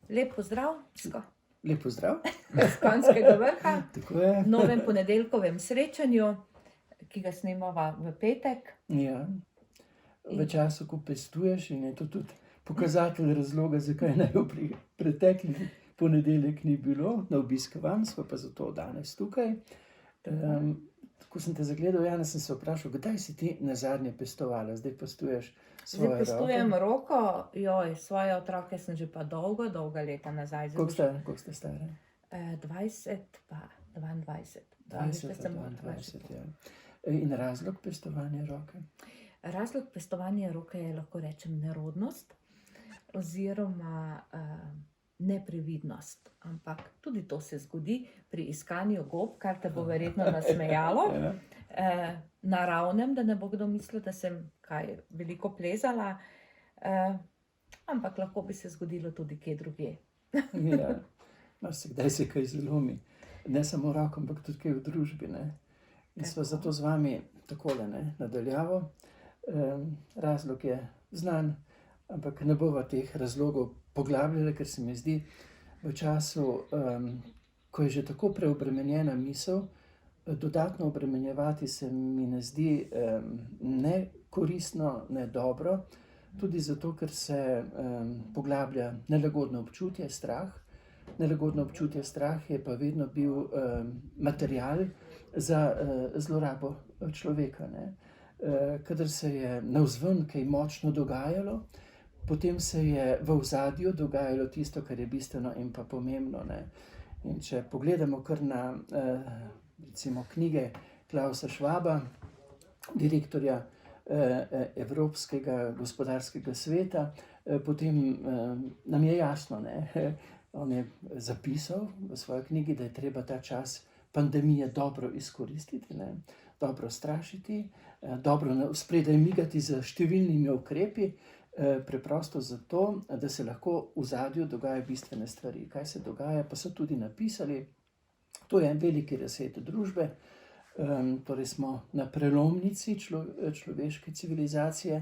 Lep pozdrav Lep pozdrav. s Konjskega vrha, Tako je. novem ponedeljkovem srečanju, ki ga snemava v petek. Ja. V času, ko pestuješ, in je to tudi pokazatelj razloga, zakaj naj v pretekli ponedeljek ni bilo na obisk vam, sva pa zato danes tukaj. Ko sem te zagledal, Jana, sem se vprašal, kdaj si ti nazadnje pestovala? Zdaj pestuješ svojo roko. Zdaj pestujem roko, svoje otroke sem že pa dolga leta nazaj. Koliko ste stare? 20 pa 22. 20 pa 22, ja. In razlog pestovanja roke? Razlog pestovanja roke je, lahko rečem, nerodnost oziroma neprevidnost. Ampak tudi to se zgodi pri iskanju gob, kar te bo verjetno nasmejalo. Naravnem, da ne bo kdo mislil, da sem kaj veliko plezala, ampak lahko bi se zgodilo tudi kje drugje. Ja, marsikdaj se kaj zlomi. Ne samo roko, ampak tudi kaj v družbi, ne. In sva zato z vami takole, ne, nadaljavo. Razlog je znan, ampak ne bova teh razlogov poglabljala, ker se mi zdi v času, ko je že tako preobremenjena misel, dodatno obremenjevati se mi ne zdi ne koristno, ne dobro, tudi zato, ker se poglablja nelagodno občutje, strah. Nelagodno občutje, strah je pa vedno bil material za zlorabo človeka, ne. Kadar se je navzven kaj močno dogajalo, potem se je v ozadju dogajalo tisto, kar je bistveno in pa pomembno, ne. In če pogledamo kar na recimo knjige Klausa Schwaba, direktorja Evropskega gospodarskega sveta, potem nam je jasno, ne. On je zapisal v svoji knjigi, da je treba ta čas pandemije dobro izkoristiti, ne. Dobro strašiti, dobro spredaj migati z številnimi ukrepi, preprosto zato, da se lahko v ozadju dogajajo bistvene stvari. Kaj se dogaja, pa so tudi napisali. To je en veliki razcvet družbe, torej smo na prelomnici človeške civilizacije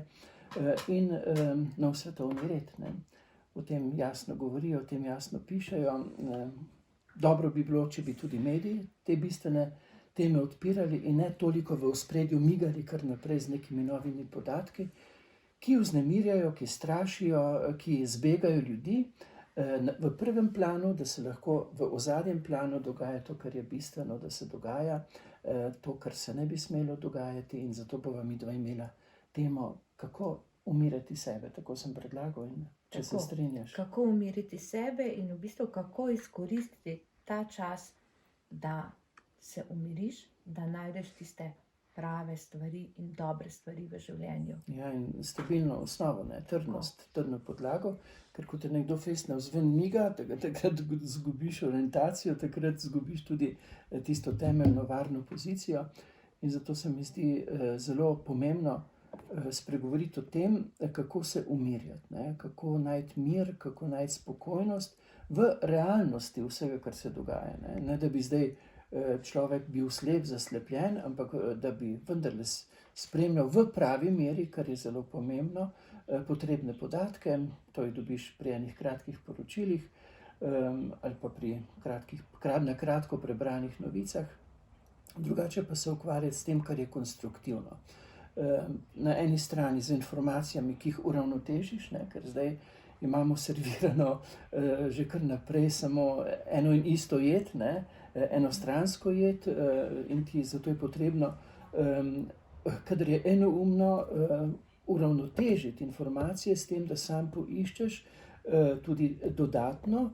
in nov svetovni red, ne. O tem jasno govorijo, o tem jasno pišejo. Dobro bi bilo, če bi tudi mediji te bistvene teme odpirali in ne toliko v ospredju migali kar naprej z nekimi novimi podatki, ki vznemirjajo, ki strašijo, ki zbegajo ljudi v prvem planu, da se lahko v ozadjem planu dogaja to, kar je bistveno, da se dogaja, to, kar se ne bi smelo dogajati, in zato bova midva imela temo, kako umiriti sebe. Tako sem predlagal, in če se strinjaš. Kako umiriti sebe in v bistvu kako izkoristiti ta čas, da se umiriš, da najdeš tiste prave stvari in dobre stvari v življenju. Ja, in stabilno osnovo, ne, trdno podlago, ker ko te nekdo fejst navzven miga, takrat zgubiš orientacijo, takrat zgubiš tudi tisto temeljno varno pozicijo, in zato se mi zdi zelo pomembno spregovoriti o tem, kako se umirjati, ne, kako najti mir, kako najti spokojnost v realnosti vsega, kar se dogaja, ne. Ne da bi zdaj človek bil slep, zaslepljen, ampak da bi vendarle spremljal v pravi meri, kar je zelo pomembno, potrebne podatke, to jih dobiš pri enih kratkih poročilih ali pa pri na kratko prebranih novicah, drugače pa se ukvarjati s tem, kar je konstruktivno. Na eni strani z informacijami, ki jih uravnotežiš, ne, ker zdaj imamo servirano že kar naprej samo eno in isto jed, ne, enostransko jed, in zato je potrebno, kadar je enoumno, uravnotežiti informacije s tem, da sam poiščeš tudi dodatno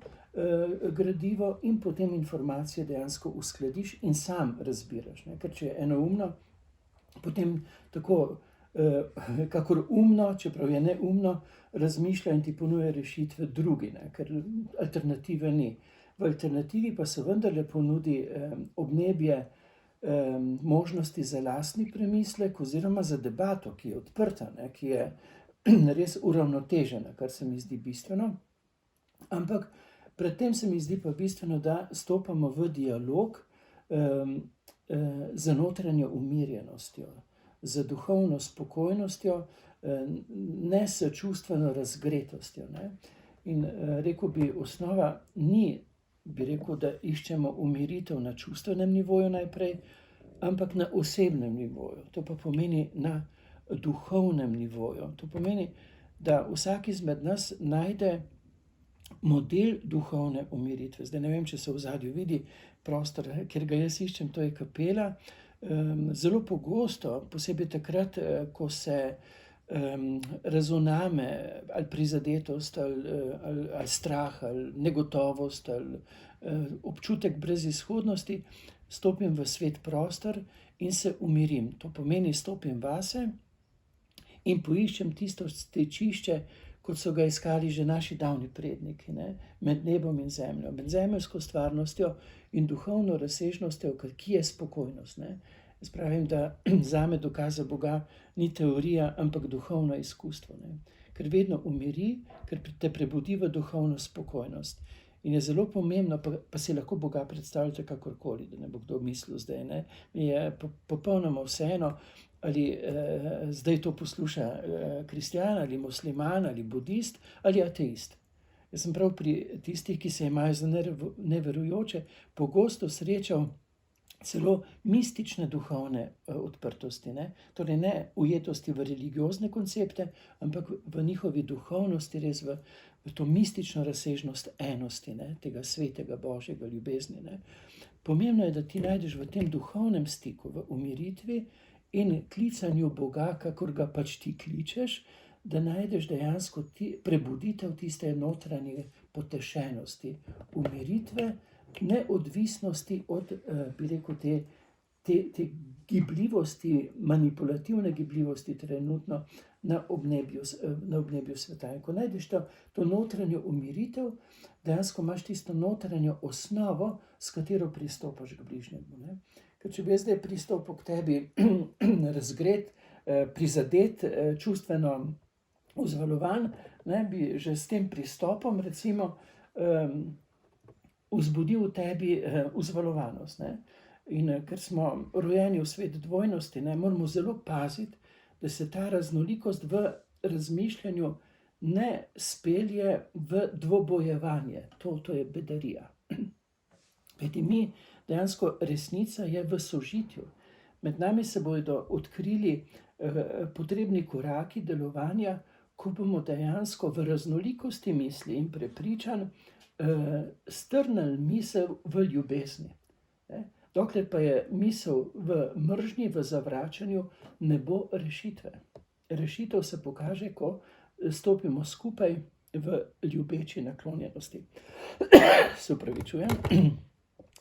gradivo in potem informacije dejansko uskladiš in sam razbiraš, ne. Ker če je enoumno, potem tako kakor umno, čeprav je neumno, razmišlja in ti ponuja rešitve drugi, ne, ker alternative ni. V alternativi pa se vendarle ponudi obnebje možnosti za lastni premislek oziroma za debato, ki je odprta, ne, ki je res uravnotežena, kar se mi zdi bistveno. Ampak predtem se mi zdi pa bistveno, da stopamo v dialog z notranjo umirjenostjo, z duhovno spokojnostjo, ne s čustveno razgretostjo, ne. In rekel bi, osnova ni, bi rekel, da iščemo umiritev na čustvenem nivoju najprej, ampak na osebnem nivoju. To pa pomeni na duhovnem nivoju. To pomeni, da vsak izmed nas najde model duhovne umiritve. Zdaj ne vem, če se v zadju vidi prostor, kjer ga jaz iščem, to je kapela. Zelo pogosto, posebej takrat, ko se razvname ali prizadetost, ali strah, ali negotovost, ali občutek brezizhodnosti, stopim v svet prostor in se umirim. To pomeni, stopim vase in poiščem tisto stečišče, kot so ga iskali že naši davni predniki, ne? Med nebom in zemljo, med zemeljsko stvarnostjo in duhovno razsežnostjo, ki je spokojnost. Ne? Jaz pravim, da zame dokaza Boga ni teorija, ampak duhovno izkustvo. Ne? Ker vedno umiri, ker te prebudi v duhovno spokojnost. In je zelo pomembno, pa si lahko Boga predstavljate kakorkoli, da ne bo kdo mislil zdaj. Ne? Mi je popolnoma vseeno, ali zdaj to posluša kristjan, ali musliman, ali budist, ali ateist. Jaz sem prav pri tistih, ki se imajo za neverujoče, pogosto srečal celo mistične duhovne odprtosti. Ne? Torej ne ujetosti v religiozne koncepte, ampak v njihovi duhovnosti, res v to mistično razsežnost enosti, ne? Tega svetega Božjega ljubezni. Ne? Pomembno je, da ti najdeš v tem duhovnem stiku, v umiritvi in klicanju Boga, kakor ga pač ti kličeš, da najdeš dejansko prebuditev tiste notranje potešenosti, umiritve, neodvisnosti od, bi rekel, te gibljivosti, manipulativne gibljivosti trenutno na obnebju sveta. In ko najdeš to notranjo umiritev, dejansko imaš tisto notranjo osnovo, s katero pristopaš k bližnjemu. Ne? Ker če bi jaz zdaj pristopil k tebi razgret, prizadet, čustveno vzvalovan, ne, bi že s tem pristopom recimo vzbudil v tebi vzvalovanost. Ne? In ker smo rojeni v svet dvojnosti, ne, moramo zelo paziti, da se ta raznolikost v razmišljanju ne spelje v dvobojevanje. To je bedarija. Kajti mi, dejansko resnica je v sožitju. Med nami se bodo odkrili potrebni koraki delovanja, ko bomo dejansko v raznolikosti misli in prepričanj strnili misel v ljubezni. Dokler pa je misel v mržnji, v zavračanju, ne bo rešitve. Rešitev se pokaže, ko stopimo skupaj v ljubeči naklonjenosti. Se opravičujem.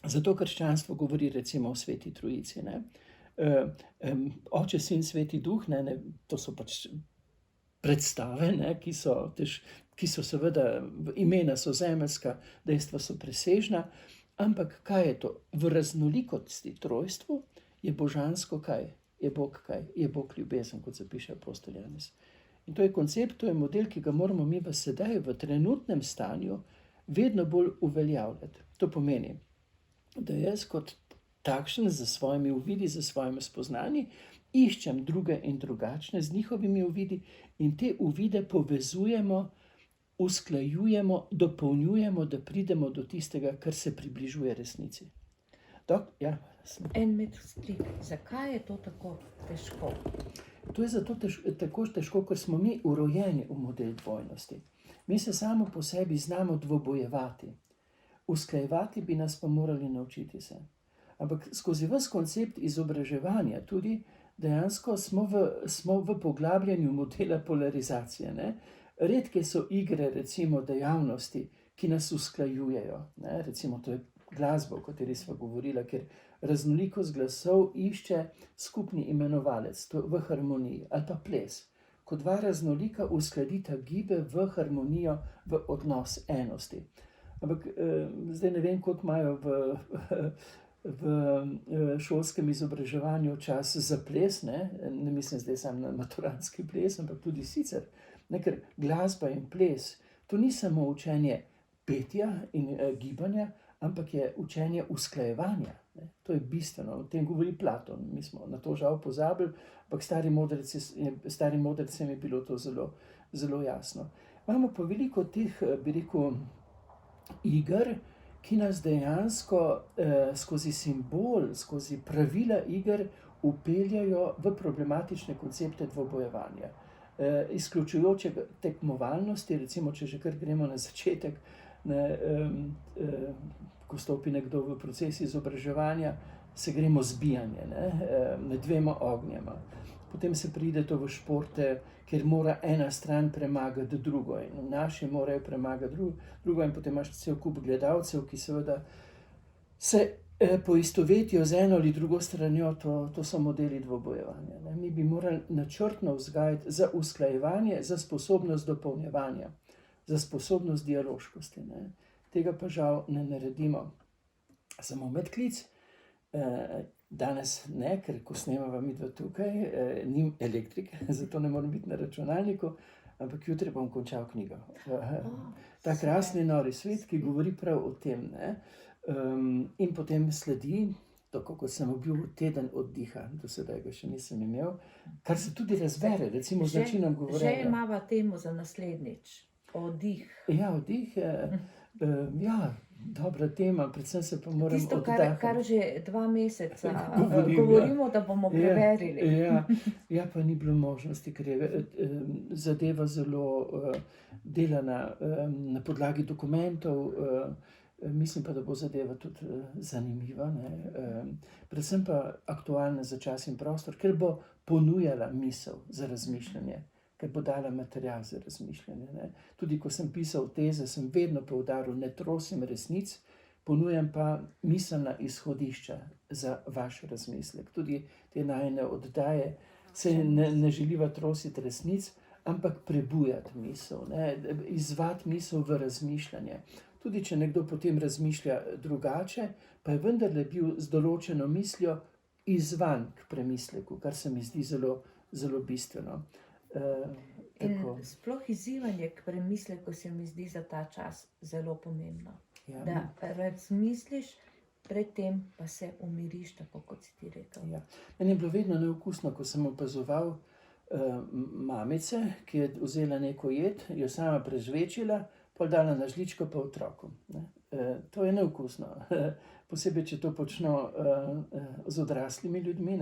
Zato krščanstvo govori recimo o Sveti Trojici. Ne? Oče, Sin, Sveti Duh, ne, to so pač predstave, ne, ki so seveda, imena so zemeljska, dejstva so presežna, ampak kaj je to? V raznolikosti trojstvu je božansko kaj? Je Bog kaj? Je Bog ljubezen, kot zapiše apostol Janez. In to je koncept, to je model, ki ga moramo mi v sedaj, v trenutnem stanju, vedno bolj uveljavljati. To pomeni, da jaz kot takšen, za svojimi uvidi, za svojimi spoznanji, iščem druge in drugačne z njihovimi uvidi in te uvide povezujemo, usklajujemo, dopolnjujemo, da pridemo do tistega, kar se približuje resnici. En med sklik. Zakaj je to tako težko? To je zato tako težko, ker smo mi urojeni v model dvojnosti. Mi se samo po sebi znamo dvobojevati. Usklajevati bi nas pa morali naučiti se. Ampak skozi ves koncept izobraževanja tudi dejansko smo v poglabljanju modela polarizacije. Ne? Redke so igre, recimo dejavnosti, ki nas usklajujejo. Ne? Recimo to je glasba, o kateri sva govorila, ker raznolikost glasov išče skupni imenovalec, to v harmoniji, ali pa ples. Ko dva raznolika uskladita gibe v harmonijo, v odnos enosti. Ampak zdaj ne vem, koliko imajo v šolskem izobraževanju čas za ples, ne mislim zdaj samo na maturantski ples, ampak tudi sicer. Ker glasba in ples, to ni samo učenje petja in gibanja, ampak je učenje usklajevanja. To je bistveno, o tem govori Platon. Mi smo na to žal pozabili, ampak starim modrcem je bilo to zelo, zelo jasno. Imamo pa veliko teh, bi rekel, iger, ki nas dejansko skozi simbol, skozi pravila iger vpeljajo v problematične koncepte dvobojevanja. Izključujoče tekmovalnosti, recimo, če že kar gremo na začetek, ko stopi nekdo v proces izobraževanja, se gremo zbijanje, med dvema ognjema. Potem se pride to v športe, kjer mora ena stran premagati drugo in naši morajo premagati drugo in potem imaš cel kup gledalcev, ki seveda se poistovetijo z eno ali drugo stranjo, to so modeli dvobojevanja. Mi bi morali načrtno vzgajati za usklajevanje, za sposobnost dopolnjevanja, za sposobnost dialoškosti. Tega pa žal ne naredimo. Samo medklic. Danes ne, ker ko snemava midva tukaj, nim elektrike, zato ne morem biti na računalniku, ampak jutri bom končal knjigo. Ta krasni nori svet, ki govori prav o tem. In potem sledi, tako kot sem bil teden oddiha, do sedaj ga še nisem imel, kar se tudi razbere, recimo z načinom govorjenja. Že imava temo za naslednjič. Oddih. Ja, oddih je, dobra tema, predvsem se pa moram Tisto, oddahati. kar že 2 meseca Govorim, govorimo, da bomo preverili. Ja, pa ni bilo možnosti, ker je zadeva zelo delana na podlagi dokumentov, mislim pa, da bo zadeva tudi zanimiva, predvsem pa aktualna za čas in prostor, ker bo ponujala misel za razmišljanje, ker bo dala material za razmišljanje. Tudi ko sem pisal teze, sem vedno poudaril, ne trosim resnic, ponujam pa miselna izhodišča za vaš razmislek. Tudi te najine oddaje se ne želiva trositi resnic, ampak prebujati misel, izzvati misel v razmišljanje. Tudi če nekdo potem razmišlja drugače, pa je vendarle bil z določeno mislijo izzvan k premisleku, kar se mi zdi zelo, zelo bistveno. In sploh izzivanje k premisleku se mi zdi za ta čas zelo pomembno. Ja. Da razmisliš, predtem pa se umiriš, tako kot si ti rekel. Ja. Meni je bilo vedno neokusno, ko sem opazoval mamice, ki je vzela neko jed, jo sama prežvečila, pol dala na žličko pa otroku. To je neokusno. Posebej, če to počno z odraslimi ljudmi,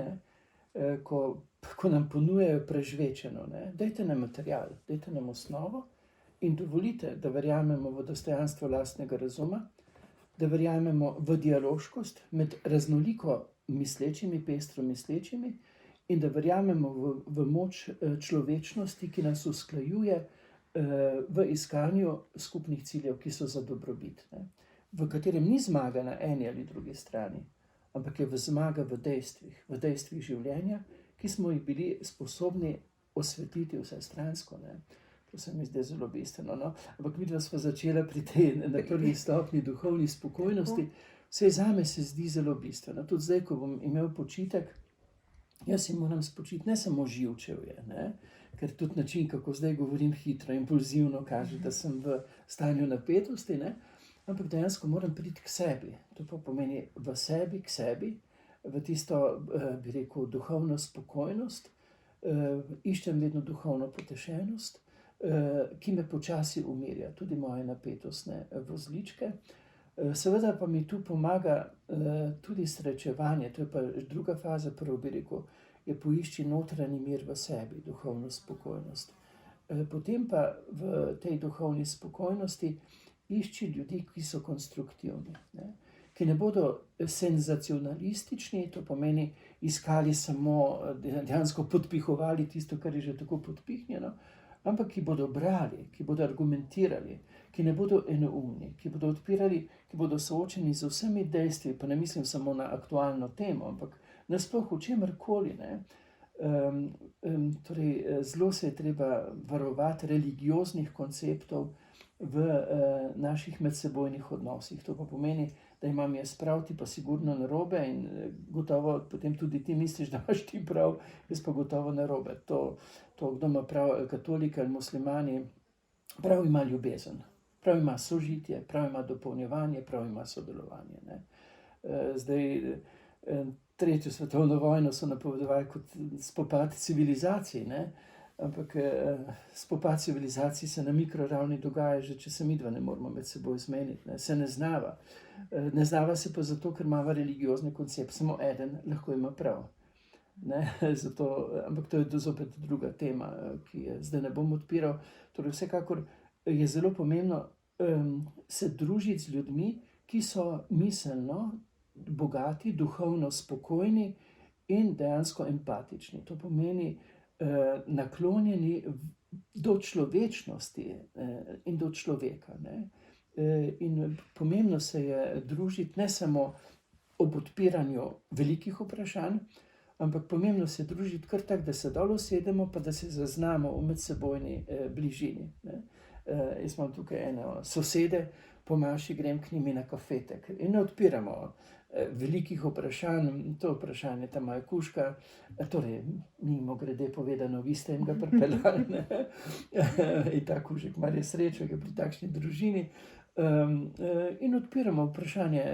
ko nam ponujajo prežvečeno. Dajte nam material, dajte nam osnovo in dovolite, da verjamemo v dostojanstvo lastnega razuma, da verjamemo v dialoškost med raznoliko mislečimi, pestro mislečimi in da verjamemo v moč človečnosti, ki nas usklajuje v iskanju skupnih ciljev, ki so za dobrobit, v katerem ni zmaga na eni ali drugi strani, ampak je zmaga v dejstvih življenja, ki smo jih bili sposobni osvetliti vsestransko. To se mi zdi zelo bistveno. Ampak midva sva začela pri tej na prvi stopnji duhovni spokojnosti. Vse zame se zdi zelo bistveno. Tudi zdaj, ko bom imel počitek, jaz si moram spočiti, ne samo živčevje, ker tudi način, kako zdaj govorim hitro, impulzivno kaže, da sem v stanju napetosti, ampak dejansko moram priti k sebi. To pa pomeni v sebi, k sebi, v tisto, bi rekel, duhovno spokojnost, iščem vedno duhovno potešenost, ki me počasi umirja, tudi moje napetostne vozličke. Seveda pa mi tu pomaga tudi srečevanje, to je pa druga faza, prvo bi rekel, je poišči notranji mir v sebi, duhovno spokojnost. Potem pa v tej duhovni spokojnosti išči ljudi, ki so konstruktivni, ki ne bodo senzacionalistični, to pomeni iskali samo, dejansko podpihovali tisto, kar je že tako podpihnjeno, ampak ki bodo brali, ki bodo argumentirali, ki ne bodo enoumni, ki bodo odpirali, ki bodo soočeni z vsemi dejstvi, pa ne mislim samo na aktualno temo, ampak nasploh v čemerkoli. Torej, zelo se je treba varovati religioznih konceptov v naših medsebojnih odnosih. To pa pomeni, da imam jaz prav, ti pa sigurno narobe in gotovo potem tudi ti misliš, da imaš ti prav, jaz pa gotovo narobe. To, kdo ima prav, katoliki ali muslimani, prav ima ljubezen, prav ima sožitje, prav ima dopolnjevanje, prav ima sodelovanje. Zdaj, 3. svetovno vojno so napovedovali kot spopad civilizacij, ampak spopad civilizacij se na mikroravni dogaja, že če se midva ne moramo med seboj zmeniti, ne? Se ne znava. Ne znava se pa zato, ker imava religiozni koncept, samo eden lahko ima prav. Ne? Zato, ampak to je zopet druga tema, ki je zdaj ne bom odpiral. Torej, vsekakor je zelo pomembno se družiti z ljudmi, ki so miselno bogati, duhovno spokojni in dejansko empatični. To pomeni naklonjeni do človečnosti in do človeka. Ne? In pomembno se je družiti ne samo ob odpiranju velikih vprašanj, ampak pomembno se je družiti kar tako, da se dol usedemo, pa da se zaznamo v medsebojni bližini. Ne? Jaz imam tukaj eno sosede, po maši grem k njimi na kafetek in ne odpiramo velikih vprašanj. To vprašanje ta moja kužka, torej mimogrede povedano, vi ste jim ga pripeljali, ne? In ta kužek ima res srečo, ki je pri takšni družini. In odpiramo vprašanje,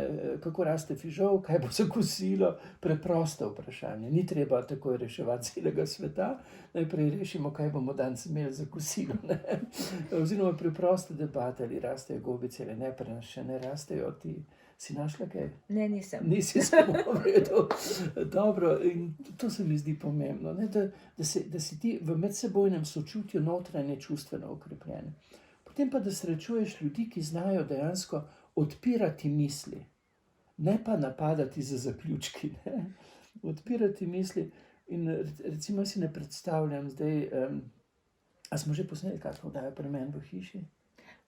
kako raste fižol, kaj bo za kosilo, preprosto vprašanje. Ni treba takoj reševati celega sveta, najprej rešimo, kaj bomo danes imeli za kosilo. Ne? Oziroma preproste debate, ali rastejo gobice ali ne, pri nas še ne rastejo. Ti si našla kaj? Ne, nisem. Nisi samo povedal. Dobro, in to se mi zdi pomembno, ne? Da si ti v medsebojnem sočutju notranje čustveno okrepljen. Potem pa, da srečuješ ljudi, ki znajo dejansko odpirati misli, ne pa napadati za zaključki. Ne? Odpirati misli in recimo si ne predstavljam zdaj, a smo že posneli kakšno oddajo pri meni v hiši?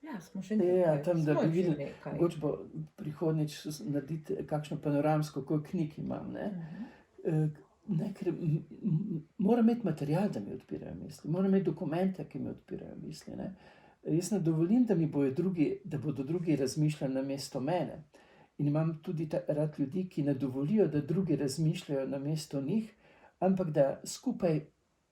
Ja, smo že nekaj. Ja, tam, da Smo bi že videli, nekaj. mogoče bo prihodnjič narediti kakšno panoramsko, koliko knjig imam, ne? Ne, ker moram imeti material, da mi odpirajo misli, moram imeti dokumente, ki mi odpirajo misli, ne? Jaz ne dovolim, da bodo drugi razmišljali namesto mene. In imam tudi rad ljudi, ki ne dovolijo, da drugi razmišljajo namesto njih, ampak da skupaj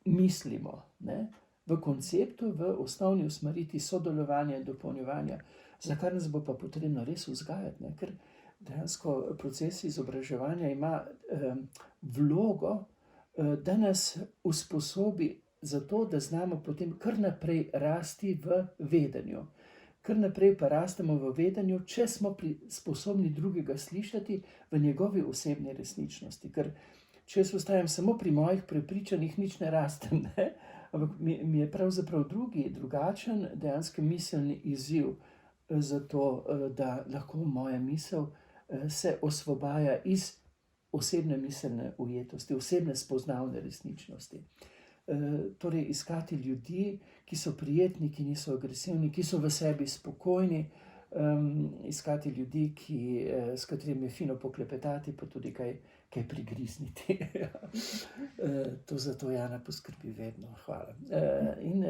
mislimo, ne? V konceptu, v osnovni usmeriti sodelovanja in dopolnjevanja, za kar nas bo pa potrebno res vzgajati, ne? Ker dejansko proces izobraževanja ima vlogo, da nas usposobi za to, da znamo potem kar naprej rasti v vedenju. Kar naprej pa rastemo v vedenju, če smo sposobni drugega slišati v njegovi osebni resničnosti. Ker če jaz ostajam samo pri mojih prepričanjih, nič ne rastem, ne? Ampak mi je pravzaprav drugačen dejansko miselni izziv za to, da lahko moja misel se osvobaja iz osebne miselne ujetosti, osebne spoznavne resničnosti. Torej iskati ljudi, ki so prijetni, ki niso agresivni, ki so v sebi spokojni, iskati ljudi, s katerimi je fino poklepetati, pa tudi kaj prigrizniti. To zato Jana poskrbi vedno, hvala. In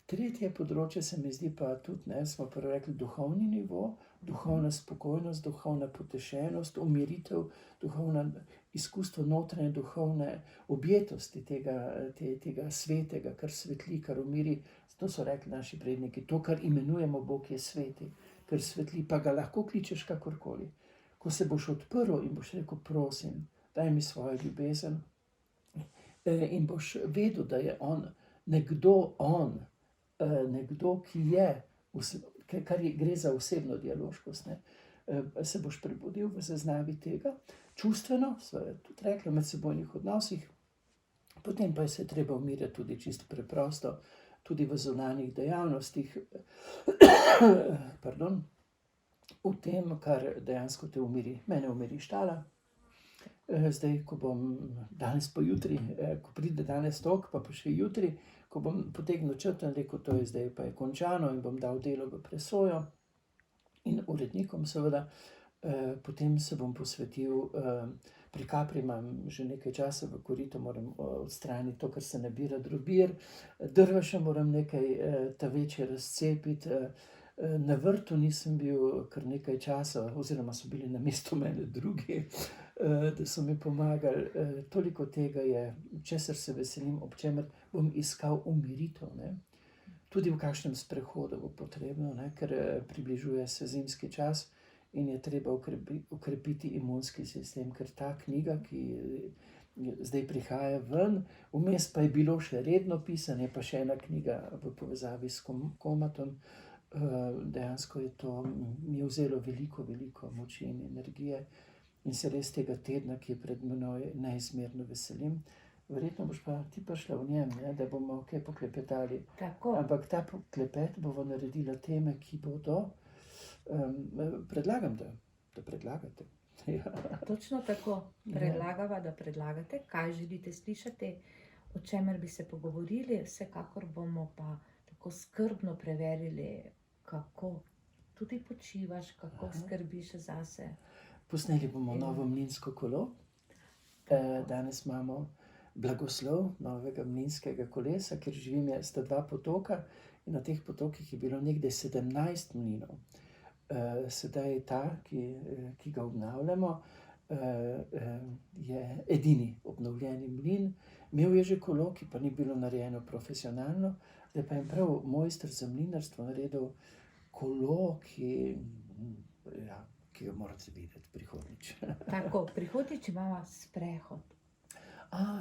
tretje področje se mi zdi pa tudi, ne, smo prvo rekli, duhovni nivo, duhovna spokojnost, duhovna potešenost, umiritev, duhovna izkustvo notranje duhovne objetosti tega svetega, kar svetli, kar umiri. To so rekli naši predniki, to, kar imenujemo Bog, je sveti, ker svetli, pa ga lahko kličeš kakorkoli. Ko se boš odprl in boš rekel, prosim, daj mi svojo ljubezen, in boš vedel, da je nekdo, ki je, gre za osebno dialoškost, ne? Se boš prebudil v zaznavi tega, čustveno, tudi rekli, v medsebojnih odnosih, potem pa se je treba umirjati tudi čisto preprosto, tudi v zunanjih dejavnostih, v tem, kar dejansko te umiri. Mene umiri štala. Zdaj, ko bom danes pa jutri, ko pride danes tok, pa še jutri, ko bom potegnil črto in rekel, to je zdaj pa je končano in bom dal delo v presojo in urednikom seveda, potem se bom posvetil, pri kapri imam že nekaj časa v koritu, moram odstraniti to, kar se nabira drobir, drva še moram nekaj ta večje razcepiti, na vrtu nisem bil kar nekaj časa, oziroma so bili namesto mene drugi, da so mi pomagali, toliko tega je, česar se veselim, ob čemer bom iskal umiritev, ne. Tudi v kakšnem sprehodu bo potrebno, ne, ker približuje se zimski čas in je treba okrepiti imunski sistem, ker ta knjiga, ki zdaj prihaja ven, vmes pa je bilo še redno pisanje, pa še ena knjiga v povezavi s Komatom. Dejansko je to mi je vzelo veliko, veliko moči in energije in se res tega tedna, ki je pred menoj, neizmerno veselim. Verjetno boš pa ti prišla v njem, ne, da bomo kaj poklepetali. Tako. Ampak ta klepet bomo naredila teme, ki bodo, predlagam, da predlagate. Ja. Točno tako. Predlagava, da predlagate, kaj želite slišati, o čemer bi se pogovorili. Vsekakor bomo pa tako skrbno preverili, kako tudi počivaš, kako skrbiš zase. Posneli bomo novo mlinsko kolo. Danes imamo blagoslov novega mlinskega kolesa, ker živim sta dva potoka in na teh potokih je bilo nekdaj 17 mlinov. Sedaj ta, ki ga obnavljamo, je edini obnovljeni mlin. Imel je že kolo, ki pa ni bilo narejeno profesionalno, zdaj pa je prav mojster za mlinarstvo naredil kolo, ki ga morate videti prihodnjič. Tako, prihodnjič imamo sprehod.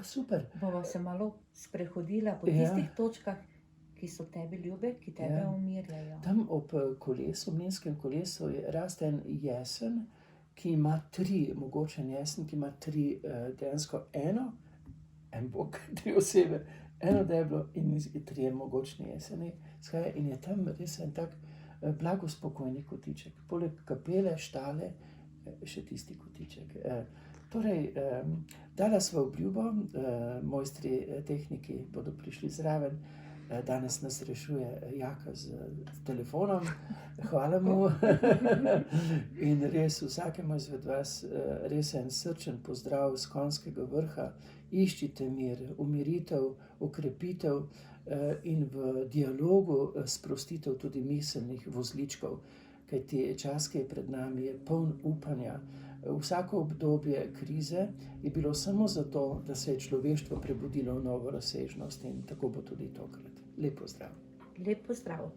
Super. Bova se malo sprehodila po tistih točkah, ki so tebi ljube, ki tebe umirjajo. Tam ob kolesu, mlinskem kolesu, raste en jesen, ki ima 3, mogočen jesen, ki ima 3, dejansko en bok, 3 osebe, eno deblo in 3 mogočni jeseni. In je tam res en tak blagospokojni kotiček. Poleg kapele, štale, še tisti kotiček. Torej, dala sva obljubo, mojstri tehniki bodo prišli zraven. Danes nas rešuje Jaka z telefonom, hvala mu. In res vsakemu izmed vas res en srčen pozdrav z Konjskega vrha. Iščite mir, umiritev, okrepitev in v dialogu sprostitev tudi miselnih vozličkov, kajti čas, ki je pred nami, je poln upanja. Vsako obdobje krize je bilo samo zato, da se je človeštvo prebudilo v novo razsežnost in tako bo tudi tokrat. Lep pozdrav. Lep pozdrav.